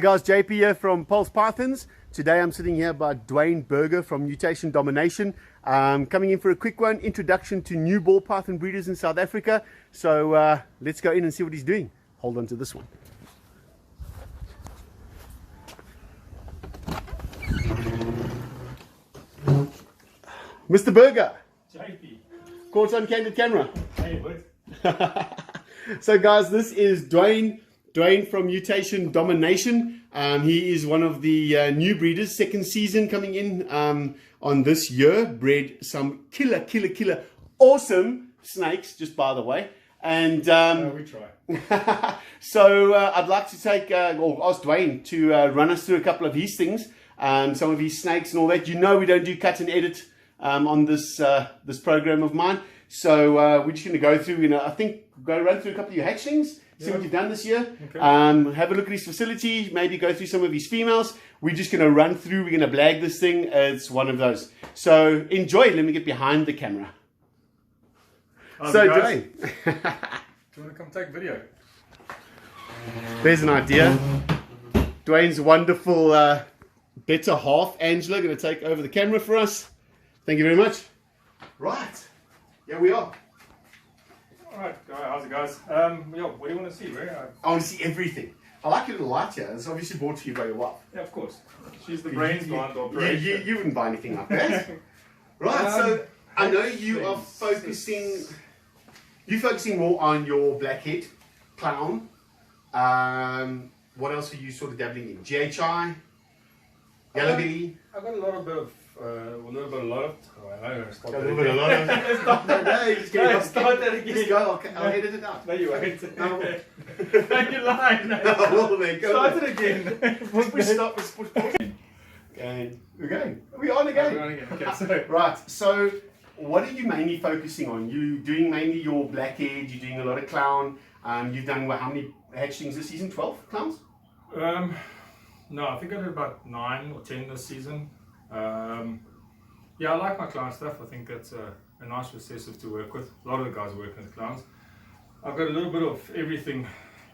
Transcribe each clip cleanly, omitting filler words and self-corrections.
guys, JP here from Pulse Pythons. Today I'm sitting here by Duane Burger from Mutation Domination. Coming in for a quick one, introduction to new ball python breeders in South Africa. So let's go in and see what he's doing. Hold on to this one. Mr. Burger. JP. Caught on candid camera. Hey, what? So guys, this is Duane from Mutation Domination. He is one of the new breeders, second season coming in on this year. Bred some killer awesome snakes, just by the way. And we try. So I'd like to take or ask Duane to run us through a couple of his things, some of his snakes and all that. You know we don't do cut and edit on this this program of mine. So we're just going to go through, I think, run through a couple of your hatchlings, see what you've done this year. Okay. Have a look at his facility, maybe go through some of his females. We're just going to run through, we're going to blag this thing. It's one of those. So enjoy. Let me get behind the camera. So Duane. Do you want to come take video? There's an idea. Duane's wonderful better half, Angela, going to take over the camera for us. Thank you very much. Right. Here we are. Alright, how's it guys? Yeah, what do you want to see? I want to see everything. I like your little light here. It's obviously brought to you by your wife. Yeah, of course. She's the brains behind the operation. You wouldn't buy anything like that. Right, so I know you are focusing... You're focusing more on your blackhead, clown. What else are you sort of dabbling in? GHI? Yellow belly? I've got a lot of bit of... Start that again. Just go, I'll edit it out. No, you won't. No. You lying. Well, then, go. Start it again. We stop. Okay. We're going. Are we on again? We're on again. Okay, so. Right. So, what are you mainly focusing on? You doing mainly your blackhead. You're doing a lot of clown. You've done how many hatchlings this season? 12 clowns? No, I think I did about 9 or 10 this season. Yeah, I like my clown stuff. I think that's a nice recessive to work with. A lot of the guys work with clowns. I've got a little bit of everything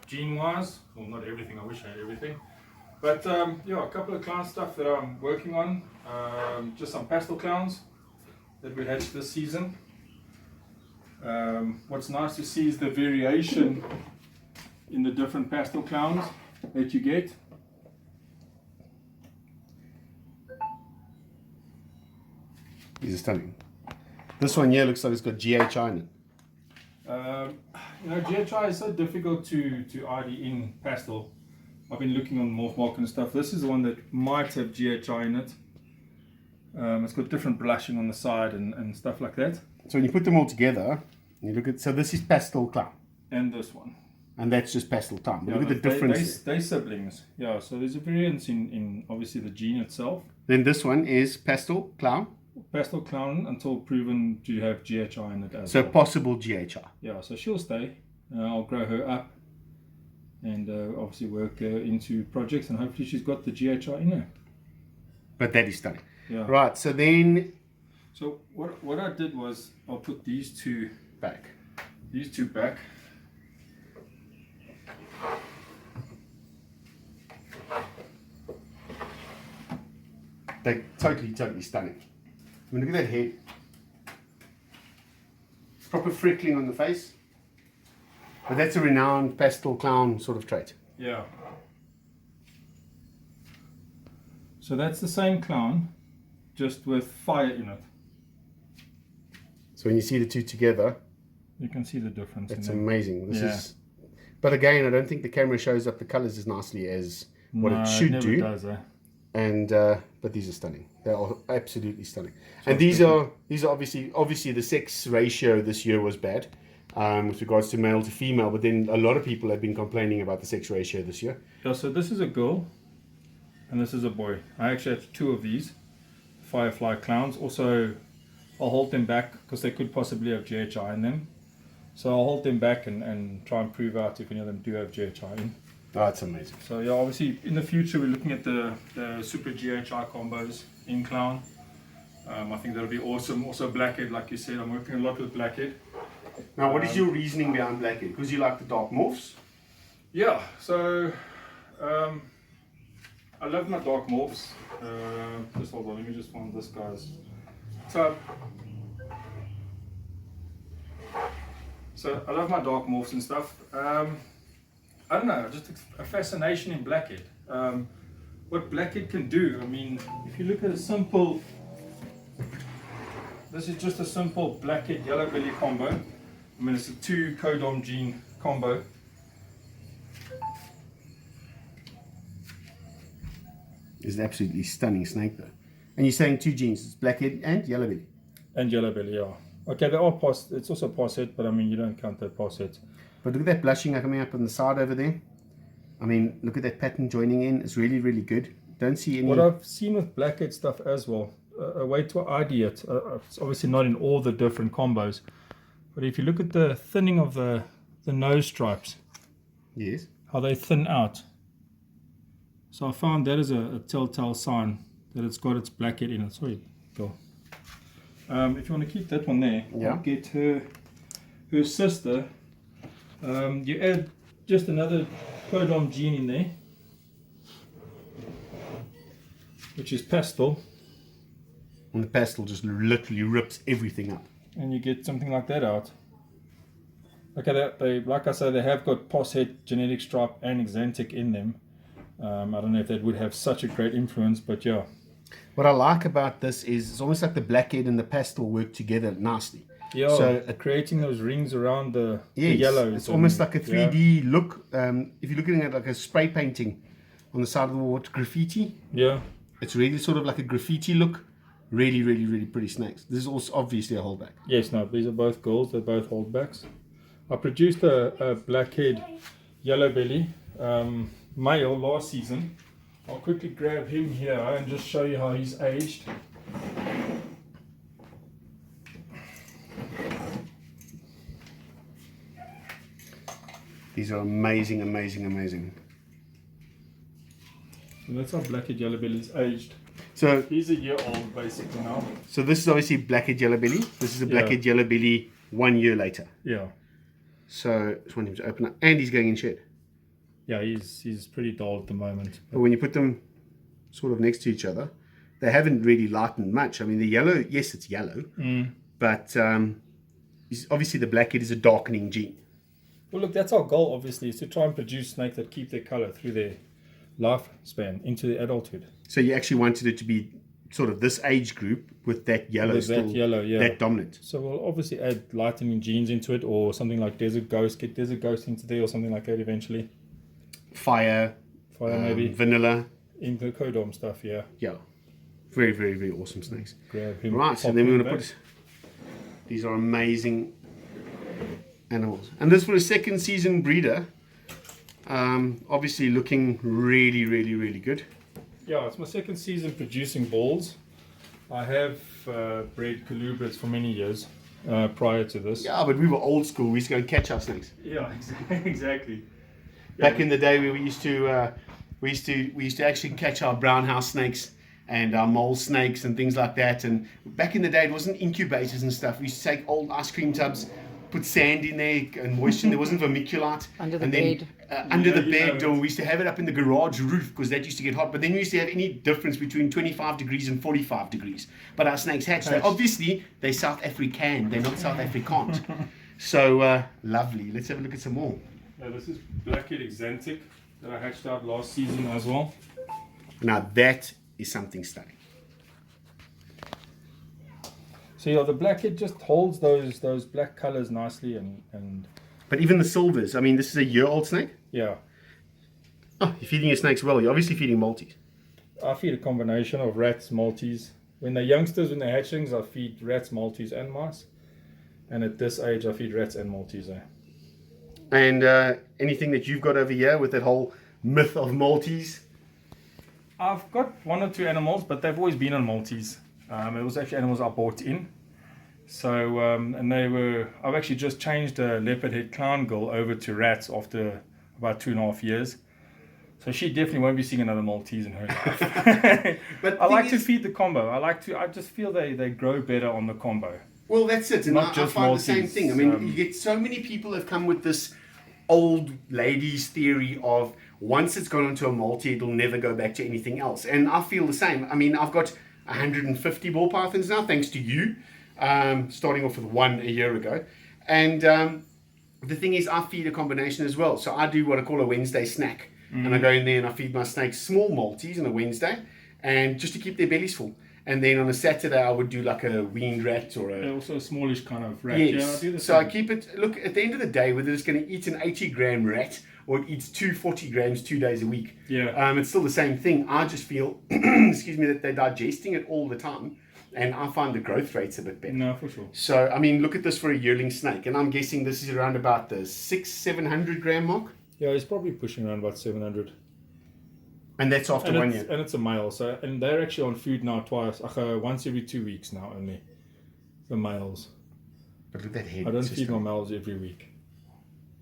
gene-wise. Well, not everything. I wish I had everything. But yeah, a couple of clown stuff that I'm working on. Just some pastel clowns that we hatched this season. What's nice to see is the variation in the different pastel clowns that you get. These are stunning. This one here looks like it's got GHI in it. GHI is so difficult to ID in pastel. I've been looking on Morph Mark and stuff. This is the one that might have GHI in it. It's got different blushing on the side and stuff like that. So when you put them all together, you look at, so this is pastel clown. And this one. And that's just pastel clown. But yeah, look at the difference. They siblings. Yeah, so there's a variance in obviously the gene itself. Then this one is pastel clown. Pastel clown until proven to have GHI in it as so well. Possible GHI. Yeah, so she'll stay. I'll grow her up and obviously work into projects, and hopefully she's got the GHI in her. But that is stunning. Yeah. Right, so then... So what I did was I'll put these two back. These two back. They're totally stunning. I mean, look at that head. Proper freckling on the face. But that's a renowned pastel clown sort of trait. Yeah. So that's the same clown, just with fire in it. So when you see the two together, you can see the difference. It's amazing. This is. But again, I don't think the camera shows up the colors as nicely as what it should never do. Does, eh? And but these are stunning. They are absolutely stunning. So and these are obviously the sex ratio this year was bad with regards to male to female. But then a lot of people have been complaining about the sex ratio this year. Yeah. So this is a girl, and this is a boy. I actually have 2 of these firefly clowns. Also, I'll hold them back because they could possibly have GHI in them. So I'll hold them back and try and prove out if any of them do have GHI in. Oh, that's amazing. So yeah, obviously in the future we're looking at the super GHI combos in clown. I think that'll be awesome. Also blackhead, like you said, I'm working a lot with blackhead. Now, what is your reasoning behind blackhead? Because you like the dark morphs? Yeah, so I love my dark morphs. Just hold on, let me just find this guy's. So I love my dark morphs and stuff. I don't know, just a fascination in blackhead. What blackhead can do. I mean, if you look at a simple, this is just a simple blackhead yellow belly combo. I mean, it's a 2 codom gene combo. It's an absolutely stunning snake though. And you're saying 2 genes, it's blackhead and yellow belly. And yellow belly, yeah. Okay, there are it's also posset, but I mean, you don't count that posset. But look at that blushing coming up on the side over there. I mean, look at that pattern joining in. It's really, really good. Don't see any... What I've seen with blackhead stuff as well, a way to ID it, it's obviously not in all the different combos, but if you look at the thinning of the nose stripes, yes, how they thin out. So I found that is a telltale sign that it's got its blackhead in it. Sorry, Bill. If you want to keep that one there, yeah. Get her sister. You add just another codom gene in there, which is pastel. And the pastel just literally rips everything up. And you get something like that out. Okay, they like I say, they have got posset, genetic stripe, and exantic in them. I don't know if that would have such a great influence, but yeah. What I like about this is it's almost like the blackhead and the pastel work together nicely. Yeah, so creating those rings around the yellows. It's almost like a 3D look. If you're looking at like a spray painting on the side of the wall, graffiti. Yeah. It's really sort of like a graffiti look. Really, really, really pretty snakes. This is also obviously a holdback. Yes, no, these are both girls. They're both holdbacks. I produced a blackhead yellow belly male last season. I'll quickly grab him here and just show you how he's aged. These are amazing, amazing, amazing. And that's how blackhead yellow belly is aged. So he's a year old basically now. So this is obviously blackhead yellow belly. This is a blackhead yellow belly 1 year later. Yeah. So just want him to open up, and he's going in shed. Yeah, he's pretty dull at the moment. But when you put them sort of next to each other, they haven't really lightened much. I mean, the yellow, yes, it's yellow, but obviously the blackhead is a darkening gene. Well, look, that's our goal, obviously, is to try and produce snakes that keep their color through their lifespan into the adulthood. So you actually wanted it to be sort of this age group with that yellow, that dominant. So we'll obviously add lightening genes into it, or something like Desert Ghost, get Desert Ghost into there, or something like that eventually. Fire maybe. Vanilla. In the codom stuff, yeah. Yeah. Very, very, very awesome snakes. Grab him. Right, so then we're going to put... These are amazing animals. And this was a second season breeder. Obviously looking really, really, really good. Yeah, it's my second season producing balls. I have bred colubrids for many years prior to this. Yeah, but we were old school. We used to go and catch our snakes. Yeah, exactly. Back in the day, we used to actually catch our brown house snakes and our mole snakes and things like that. And back in the day, it wasn't incubators and stuff. We used to take old ice cream tubs, put sand in there and moisten. There wasn't vermiculite. Under the bed. Under the bed, or we used to have it up in the garage roof because that used to get hot. But then we used to have any difference between 25 degrees and 45 degrees. But our snakes hatched. Obviously, they're South African. They're not South Afrikaans. So lovely. Let's have a look at some more. Yeah, this is blackhead exantic that I hatched out last season as well. Now that is something stunning. So yeah, the blackhead just holds those black colors nicely and. But even the silvers. I mean, this is a year-old snake. Yeah. Oh, you're feeding your snakes well. You're obviously feeding Maltese. I feed a combination of rats, Maltese. When they're youngsters, when they're hatchlings, I feed rats, Maltese, and mice. And at this age, I feed rats and Maltese. And anything that you've got over here with that whole myth of Maltese? I've got 1 or 2 animals, but they've always been on Maltese. It was actually animals I bought in. So, and I've actually just changed a leopard head clown girl over to rats after about 2.5 years. So she definitely won't be seeing another Maltese in her life. But I like to feed the combo. I just feel they grow better on the combo. Well, that's it. And Not I just find Maltese. the same thing. I mean, you get so many people have come with this old ladies theory of, once it's gone into a multi, it'll never go back to anything else. And I feel the same. I mean, I've got 150 ball pythons now, thanks to you, starting off with one a year ago. And the thing is, I feed a combination as well. So I do what I call a Wednesday snack. And I go in there and I feed my snakes small multis on a Wednesday, and just to keep their bellies full. And then on a Saturday, I would do like a weaned rat or also a smallish kind of rat. Yes. Yeah, I do the so same. I keep it, look, at the end of the day, whether it's going to eat an 80-gram rat or it eats 240 grams 2 days a week, it's still the same thing. I just feel, excuse me, that they're digesting it all the time. And I find the growth rates a bit better. No, for sure. So, I mean, look at this for a yearling snake. And I'm guessing this is around about the 600-700 gram mark. Yeah, he's probably pushing around about 700. And that's after 1 year. And it's a male. So, and they're actually on food now once every 2 weeks now only. The males. But look at that head. I don't feed my males every week.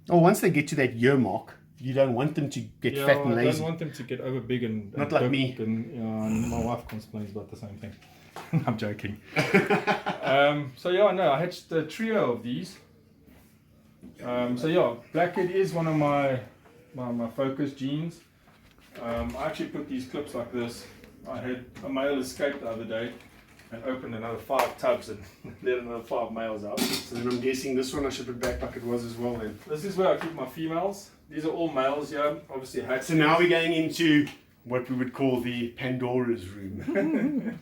Oh, once they get to that year mark, you don't want them to get fat and lazy. I don't want them to get over big and not like me. And my wife complains about the same thing. I'm joking. I hatched a trio of these. Blackhead is one of my focus genes. I actually put these clips like this. I had a male escape the other day and opened another 5 tubs and let another 5 males out. So then I'm guessing this one I should put back like it was as well then. This is where I keep my females. These are all males here, obviously hatched. So now we're going into what we would call the Pandora's room.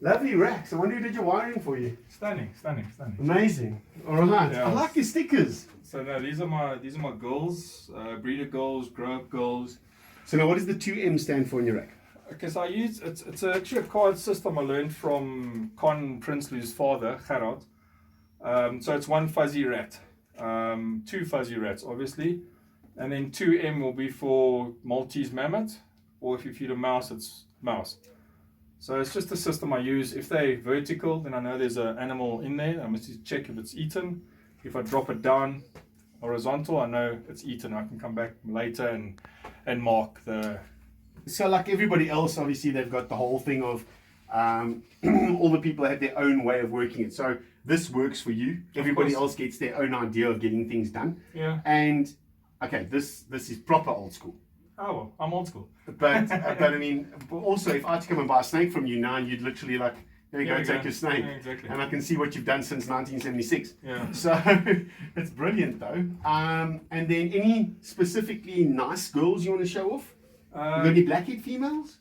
Lovely racks. I wonder who did your wiring for you. Stunning. Amazing. All right. Yeah. I like your stickers. So no, these are my girls, breeder girls, grow up girls. So now what does the 2M stand for in your rack? Okay, so it's actually a card system I learned from Con Prinsley's father, Gerard. So it's 1 fuzzy rat, 2 fuzzy rats obviously, and then 2M will be for Maltese mammoth, or if you feed a mouse, it's mouse. So it's just a system I use. If they're vertical, then I know there's an animal in there. I must check if it's eaten. If I drop it down horizontal, I know it's eaten. I can come back later and mark the... So like everybody else, obviously they've got the whole thing of all the people have their own way of working it. So this works for you. Everybody else gets their own idea of getting things done. Yeah. And okay, this is proper old school. Oh, well, I'm old school. But I mean, also if I had to come and buy a snake from you now, you'd literally like, there you go, take your snake. Yeah, exactly. And I can see what you've done since 1976. Yeah. So it's brilliant though. And then any specifically nice girls you want to show off? You got any blackhead females?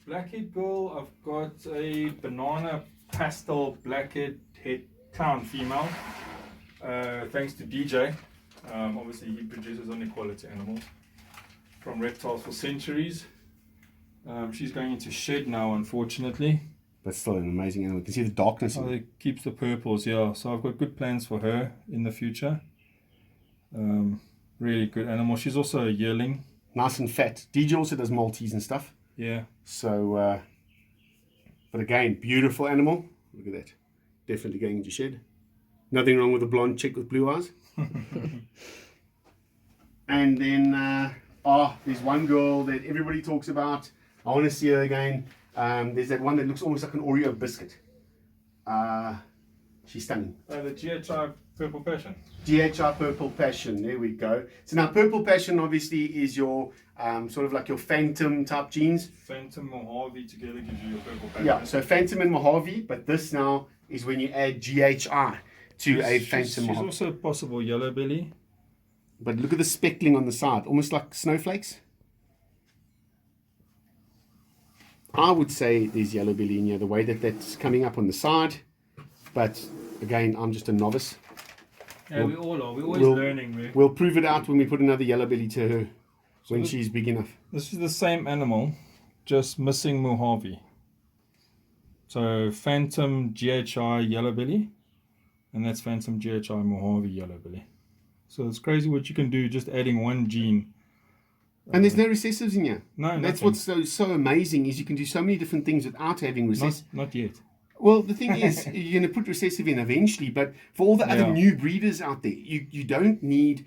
Blackhead girl, I've got a banana pastel blackhead head clown female. Thanks to DJ. Obviously he produces only quality animals from reptiles for centuries. She's going into shed now, unfortunately. But still an amazing animal. You can see the darkness in it. It keeps the purples, yeah. So I've got good plans for her in the future. Really good animal. She's also a yearling. Nice and fat. DJ also does Maltese and stuff. Yeah. So, but again, beautiful animal. Look at that. Definitely going into shed. Nothing wrong with a blonde chick with blue eyes. And then, there's one girl that everybody talks about. I want to see her again. There's that one that looks almost like an Oreo biscuit. She's stunning. The GHI Purple Passion. GHI Purple Passion, there we go. So now Purple Passion obviously is your sort of like your Phantom type genes. Phantom Mojave together gives you your Purple Passion. Yeah, so Phantom and Mojave, but this now is when you add GHI to a Phantom Mojave. She's also a possible yellow belly. But look at the speckling on the side, almost like snowflakes. I would say there's yellow belly in here, the way that that's coming up on the side. But again, I'm just a novice. Yeah, we all are. We're always learning. We'll prove it out when we put another yellow belly to her when she's big enough. This is the same animal, just missing Mojave. So Phantom GHI yellow belly, and that's Phantom GHI Mojave yellow belly. So it's crazy what you can do just adding one gene. And there's no recessives in here. No, that's what's so amazing is you can do so many different things without having recessive. Not yet. Well, the thing is, you're going to put recessive in eventually, but for all the other new breeders out there, you don't need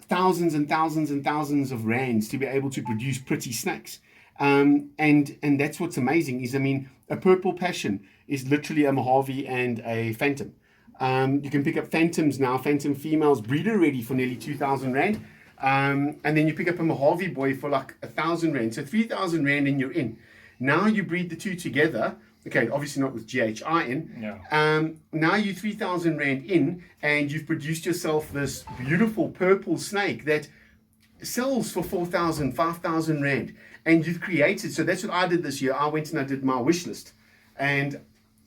thousands and thousands and thousands of rands to be able to produce pretty snakes. And that's what's amazing is, I mean, a Purple Passion is literally a Mojave and a Phantom. You can pick up Phantoms now, Phantom females breeder ready for nearly 2,000 Rand. And then you pick up a Mojave boy for like 1,000 rand. So 3,000 rand and you're in. Now you breed the two together. Okay, obviously not with GHI in. Yeah. Now you 3,000 rand in, and you've produced yourself this beautiful purple snake that sells for 4,000, 5,000 rand. And you've created, so that's what I did this year. I went and I did my wish list. And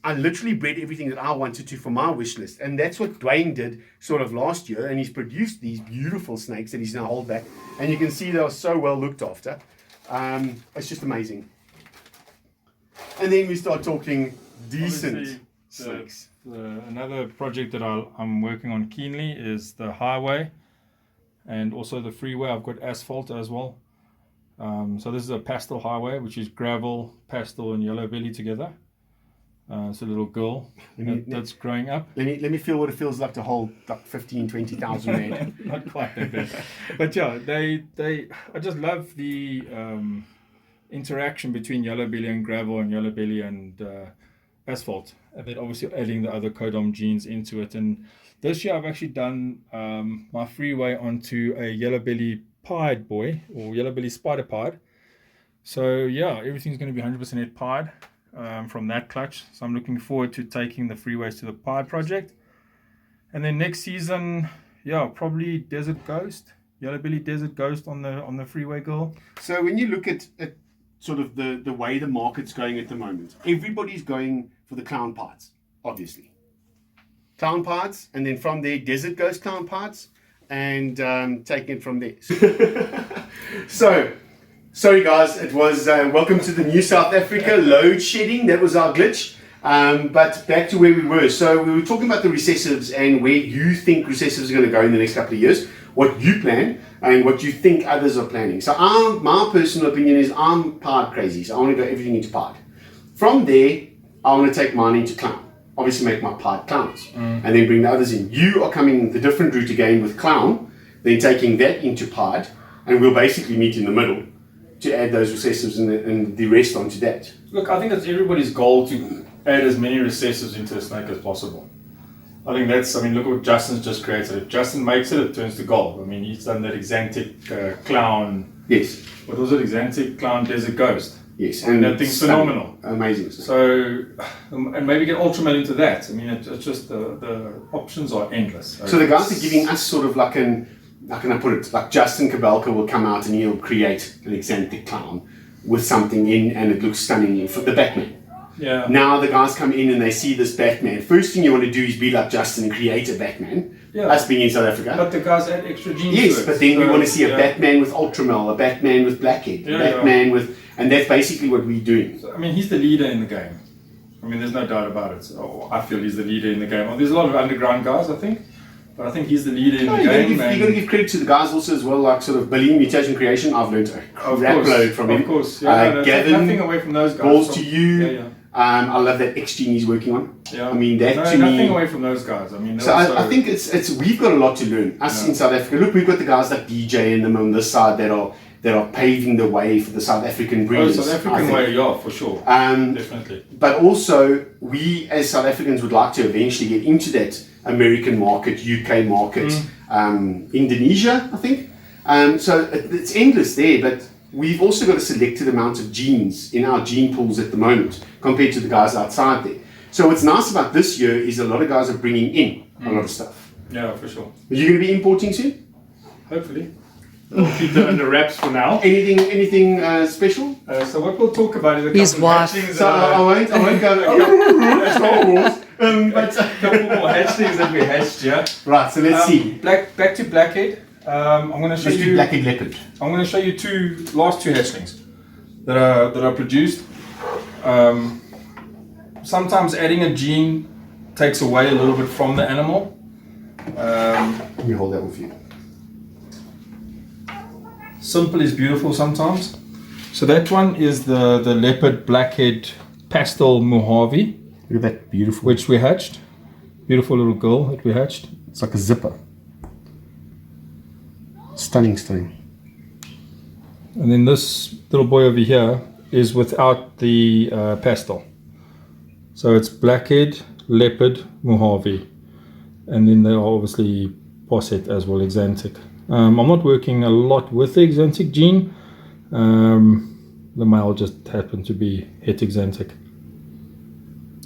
I literally bred everything that I wanted to for my wish list. And that's what Duane did sort of last year. And he's produced these beautiful snakes that he's now hold back. And you can see they are so well looked after. It's just amazing. And then we start talking decent snakes. Another project that I'm working on keenly is the highway and also the freeway. I've got asphalt as well. So this is a pastel highway, which is gravel, pastel, and yellow belly together. It's a little girl that's growing up. Let me feel what it feels like to hold like 15, 20,000 rand. Not quite that bad. But yeah, I just love the interaction between yellow belly and gravel and yellow belly and asphalt. And then obviously adding the other codom genes into it. And this year I've actually done my freeway onto a yellow belly pied boy, or yellow belly spider pied. So yeah, everything's going to be 100% head pied. From that clutch, so I'm looking forward to taking the freeways to the pied project. And then next season, yeah, probably Desert Ghost, yellow belly Desert Ghost on the freeway girl. So when you look at sort of the way the market's going at the moment, everybody's going for the clown pieds, obviously. Clown pieds, and then from there Desert Ghost clown pieds, and taking it from there. So sorry guys, it was welcome to the new South Africa load shedding. That was our glitch. But back to where we were. So we were talking about the recessives and where you think recessives are going to go in the next couple of years, what you plan and what you think others are planning. So my personal opinion is I'm pied crazy. So I want to go everything into pied. From there, I want to take mine into clown. Obviously make my pied clowns and then bring the others in. You are coming the different route again with clown, then taking that into pied, and we'll basically meet in the middle to add those recessives and the rest onto that. Look, I think it's everybody's goal to add as many recessives into a snake as possible. I think look what Justin's just created. If Justin makes it, it turns to gold. I mean, he's done that Exantic clown. Yes. What was it? Exantic clown Desert Ghost. Yes. And that thing's phenomenal. Amazing. So, and maybe get Ultramel into that. I mean, it's just the options are endless. So the guys are giving us sort of like how can I put it? Like Justin Kabelka will come out and he'll create an Exantic clown with something in, and it looks stunning for the Batman. Yeah. Now the guys come in and they see this Batman. First thing you want to do is be like Justin and create a Batman. Yeah. Us being in South Africa. But the guys add extra genes Yes, to it. but then we want to see a Batman with Ultramel, a Batman with Blackhead, a Batman with, and that's basically what we're doing. So, I mean, he's the leader in the game. I mean, there's no doubt about it. So I feel he's the leader in the game. Well, there's a lot of underground guys, I think. But I think he's the leader in the game. You've got to give credit to the guys also as well, like sort of Billy, Mutation Creation. I've learned a crap load from him. Of course, yeah. Gavin, nothing away from those guys. Balls to you. Yeah. I love that X gene he's working on. Yeah. I mean, that to nothing me. away from those guys. I mean, So I think it's we've got a lot to learn. Us in South Africa. Look, we've got the guys like DJ and them on this side that are paving the way for the South African breeders. South African way, yeah, for sure. Definitely. But also, we as South Africans would like to eventually get into that American market, UK market, Indonesia, I think. So it's endless there, but we've also got a selected amount of genes in our gene pools at the moment compared to the guys outside there. So what's nice about this year is a lot of guys are bringing in a lot of stuff. Yeah, for sure. Are you going to be importing soon? Hopefully. We'll keep that under wraps for now. Anything special? So what we'll talk about is a His couple wife. of hatchlings. So I won't go. That's not rules. But a couple more hatchlings that we hatched, yeah. Right. So let's see. Back to blackhead. I'm going to show Let's do you. blackhead leopard. I'm going to show you last two hatchlings that are produced. Sometimes adding a gene takes away a little bit from the animal. Let me hold that with you. Simple is beautiful sometimes. So that one is the leopard blackhead pastel Mojave, Look at that beautiful. which we hatched. Beautiful little girl that we hatched. It's like a zipper. Stunning. And then this little boy over here is without the pastel. So it's blackhead, leopard, Mojave. And then they are obviously posset as well, Exantic. I'm not working a lot with the exantic gene. The male just happened to be heterexantic.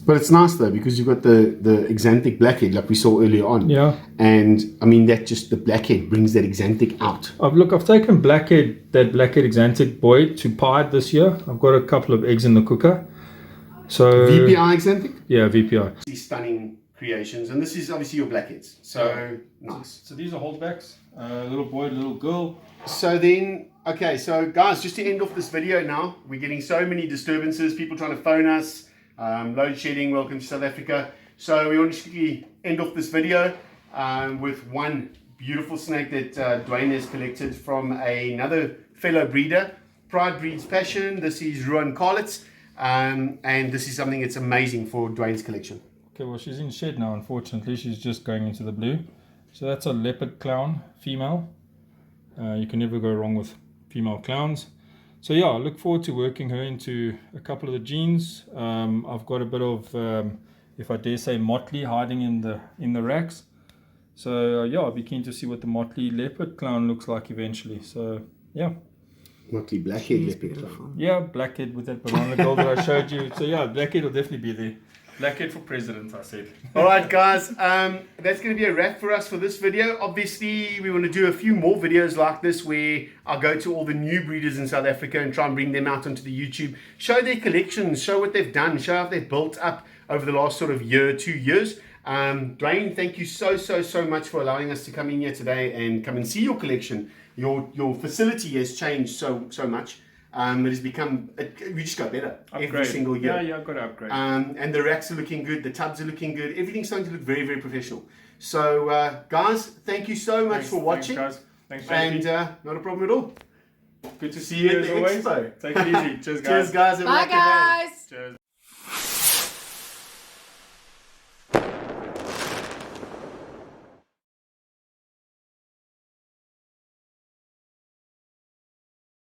But it's nice though, because you've got the exantic blackhead like we saw earlier on. Yeah. And I mean, that just, the blackhead brings that exantic out. I've taken that blackhead exantic boy to pied this year. I've got a couple of eggs in the cooker. So VPI exantic? Yeah, VPI. These stunning creations, and this is obviously your blackheads. So nice. So these are holdbacks. Little boy, little girl. So then, okay, so guys, just to end off this video now, we're getting so many disturbances, people trying to phone us, load shedding, welcome to South Africa. So we want to quickly end off this video with one beautiful snake that Duane has collected from another fellow breeder, Pride Breeds Passion. This is Ruan Carlitz, and this is something that's amazing for Duane's collection. Okay, well, she's in shed now, unfortunately. She's just going into the blue. So that's a leopard clown, female. You can never go wrong with female clowns. So yeah, I look forward to working her into a couple of the genes. I've got a bit of, if I dare say, motley hiding in the racks. So yeah, I'll be keen to see what the motley leopard clown looks like eventually. So yeah. Motley blackhead leopard clown. Yeah, blackhead with that banana gold that I showed you. So yeah, blackhead will definitely be there. Blackhead for president, I said. All right, guys, that's going to be a wrap for us for this video. Obviously, we want to do a few more videos like this where I'll go to all the new breeders in South Africa and try and bring them out onto the YouTube, show their collections, show what they've done, show how they've built up over the last sort of year, 2 years. Duane, thank you so much for allowing us to come in here today and come and see your collection. Your facility has changed so much. It has become, we just got better every single year. Yeah, I've got to upgrade. And the racks are looking good, the tubs are looking good, everything's starting to look very professional. So guys, thank you so much for watching. Thanks, guys. Thanks, and not a problem at all. Good to See you at the expo. Take it easy. Cheers, guys. Cheers, guys. Bye, guys. Cheers.